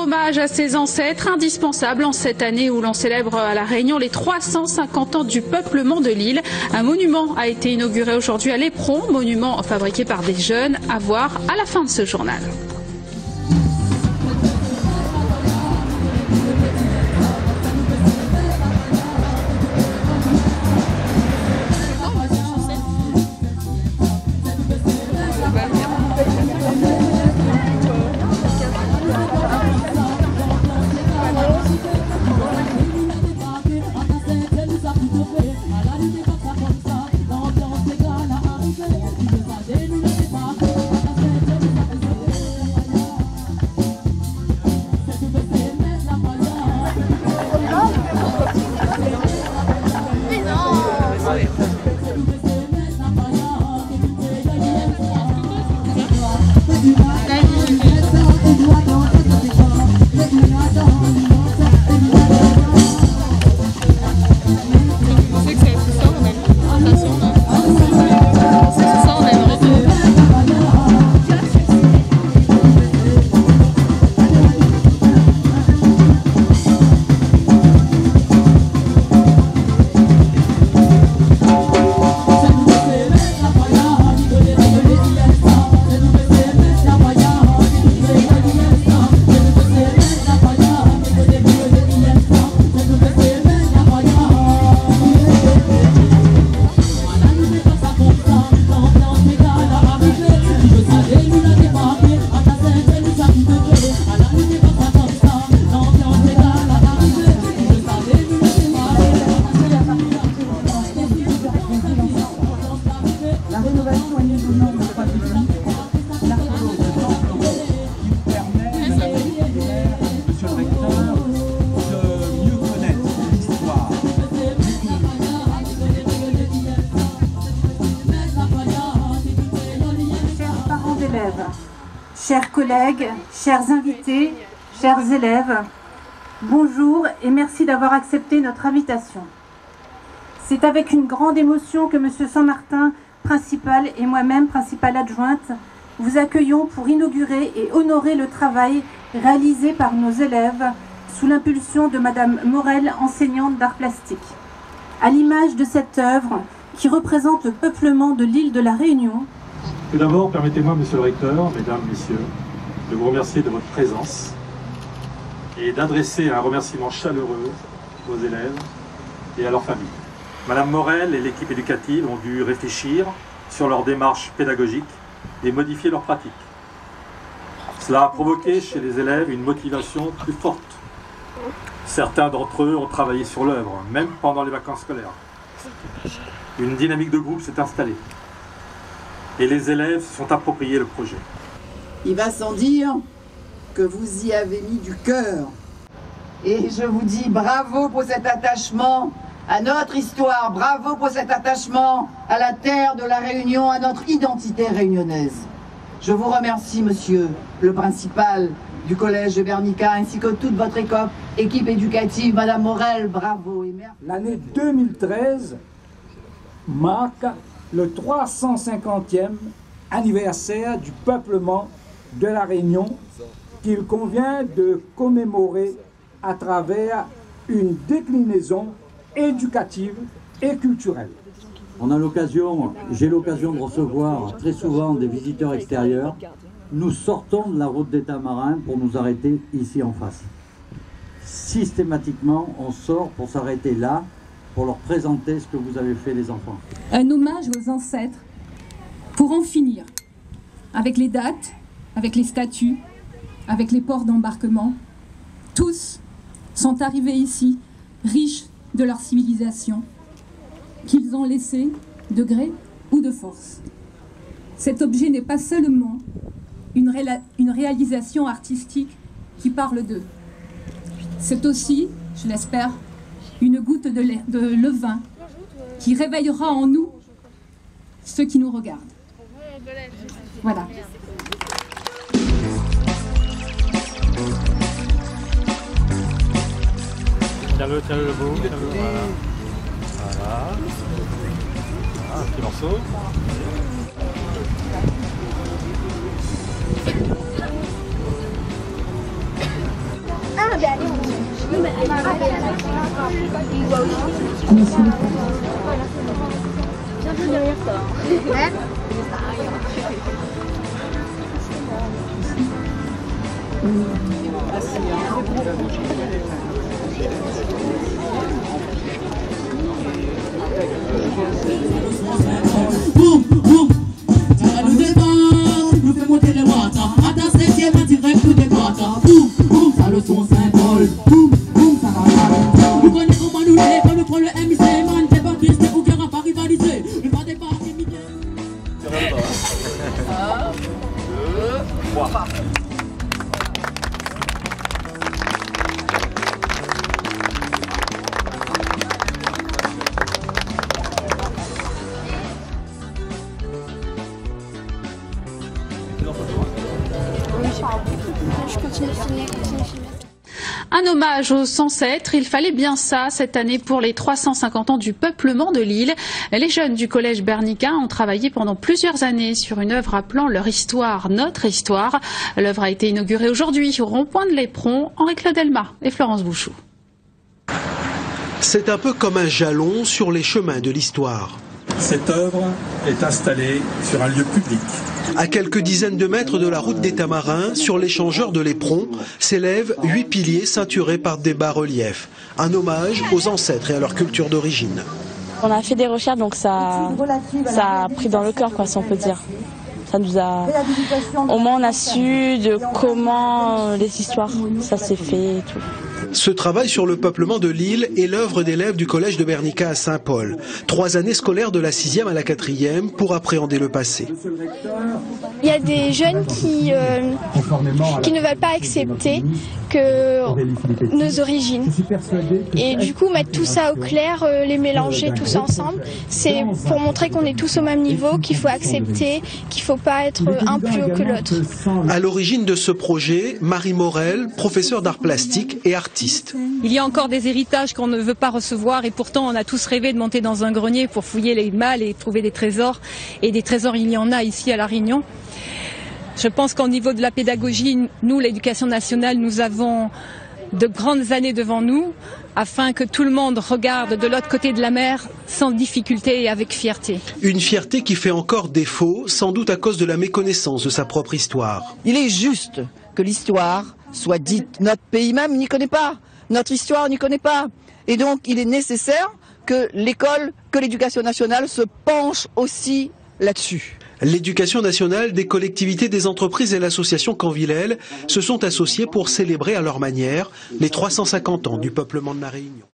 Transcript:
hommage à ses ancêtres, indispensable en cette année où l'on célèbre à La Réunion les 350 ans du peuplement de l'île. Un monument a été inauguré aujourd'hui à l'Éperon, monument fabriqué par des jeunes, à voir à la fin de ce journal. Chers collègues, chers invités, chers élèves, bonjour et merci d'avoir accepté notre invitation. C'est avec une grande émotion que M. Saint-Martin, principal, et moi-même, principale adjointe, vous accueillons pour inaugurer et honorer le travail réalisé par nos élèves sous l'impulsion de Mme Morel, enseignante d'art plastique. À l'image de cette œuvre qui représente le peuplement de l'île de la Réunion. Tout d'abord, permettez-moi, Monsieur le Recteur, Mesdames, Messieurs, de vous remercier de votre présence et d'adresser un remerciement chaleureux aux élèves et à leurs familles. Madame Morel et l'équipe éducative ont dû réfléchir sur leur démarche pédagogique et modifier leurs pratiques. Cela a provoqué chez les élèves une motivation plus forte. Certains d'entre eux ont travaillé sur l'œuvre, même pendant les vacances scolaires. Une dynamique de groupe s'est installée. Et les élèves se sont appropriés le projet. Il va sans dire que vous y avez mis du cœur. Et je vous dis bravo pour cet attachement à notre histoire, bravo pour cet attachement à la terre de la Réunion, à notre identité réunionnaise. Je vous remercie, monsieur le principal du collège de Bernica, ainsi que toute votre équipe éducative. Madame Morel, bravo et merci. L'année 2013 marque le 350e anniversaire du peuplement de la Réunion qu'il convient de commémorer à travers une déclinaison éducative et culturelle. J'ai l'occasion de recevoir très souvent des visiteurs extérieurs. Nous sortons de la route des Tamarins pour nous arrêter ici en face. Systématiquement, on sort pour s'arrêter là, pour leur présenter ce que vous avez fait les enfants. Un hommage aux ancêtres pour en finir avec les dates, avec les statuts, avec les ports d'embarquement. Tous sont arrivés ici, riches de leur civilisation, qu'ils ont laissé de gré ou de force. Cet objet n'est pas seulement une réalisation artistique qui parle d'eux. C'est aussi, je l'espère, une goutte de levain qui réveillera en nous ceux qui nous regardent. Voilà. Tiens-le beau, voilà. Voilà. Un petit morceau. Boum, boum, ça nous débat, nous fait monter les watts. À ta 7e, direct nous débattre. Boum, boum, ça le son symbole. Boum, boum, ça va. Nous connaissons comment nous l'est, quand nous prenons le MC, man, t'es pas triste, t'es pour qu'il n'y aura pas rivalisé. Ne pas débarquer, midi. 1, 2, 3. Je continue de filmer, Un hommage aux ancêtres, il fallait bien ça cette année pour les 350 ans du peuplement de l'île. Les jeunes du collège Bernica ont travaillé pendant plusieurs années sur une œuvre appelant leur histoire, notre histoire. L'œuvre a été inaugurée aujourd'hui au rond-point de l'Éperon, Henri-Claude Elma et Florence Bouchou. C'est un peu comme un jalon sur les chemins de l'histoire. Cette œuvre est installée sur un lieu public. À quelques dizaines de mètres de la route des Tamarins, sur l'échangeur de l'Éperon, s'élèvent 8 piliers ceinturés par des bas-reliefs. Un hommage aux ancêtres et à leur culture d'origine. On a fait des recherches, donc ça a pris dans le cœur, quoi, si on peut dire. Ça nous a... Au moins on a su de comment les histoires, ça s'est fait et tout. Ce travail sur le peuplement de l'île est l'œuvre d'élèves du collège de Bernica à Saint-Paul. 3 années scolaires de la 6e à la 4e pour appréhender le passé. Il y a des jeunes qui ne veulent pas accepter nos origines. Et du coup, mettre tout ça au clair, les mélanger tous ensemble, c'est pour montrer qu'on est tous au même niveau, qu'il faut accepter, qu'il ne faut pas être un plus haut que l'autre. À l'origine de ce projet, Marie Morel, professeure d'art plastique et artiste. Il y a encore des héritages qu'on ne veut pas recevoir et pourtant on a tous rêvé de monter dans un grenier pour fouiller les malles et trouver des trésors. Et des trésors, il y en a ici à La Réunion. Je pense qu'au niveau de la pédagogie, nous, l'éducation nationale, nous avons de grandes années devant nous afin que tout le monde regarde de l'autre côté de la mer sans difficulté et avec fierté. Une fierté qui fait encore défaut, sans doute à cause de la méconnaissance de sa propre histoire. Il est juste que l'histoire soit dite. Notre pays même n'y connaît pas. Notre histoire n'y connaît pas. Et donc, il est nécessaire que l'école, que l'éducation nationale se penche aussi là-dessus. L'éducation nationale, des collectivités, des entreprises et l'association Canvillel se sont associés pour célébrer à leur manière les 350 ans du peuplement de la Réunion.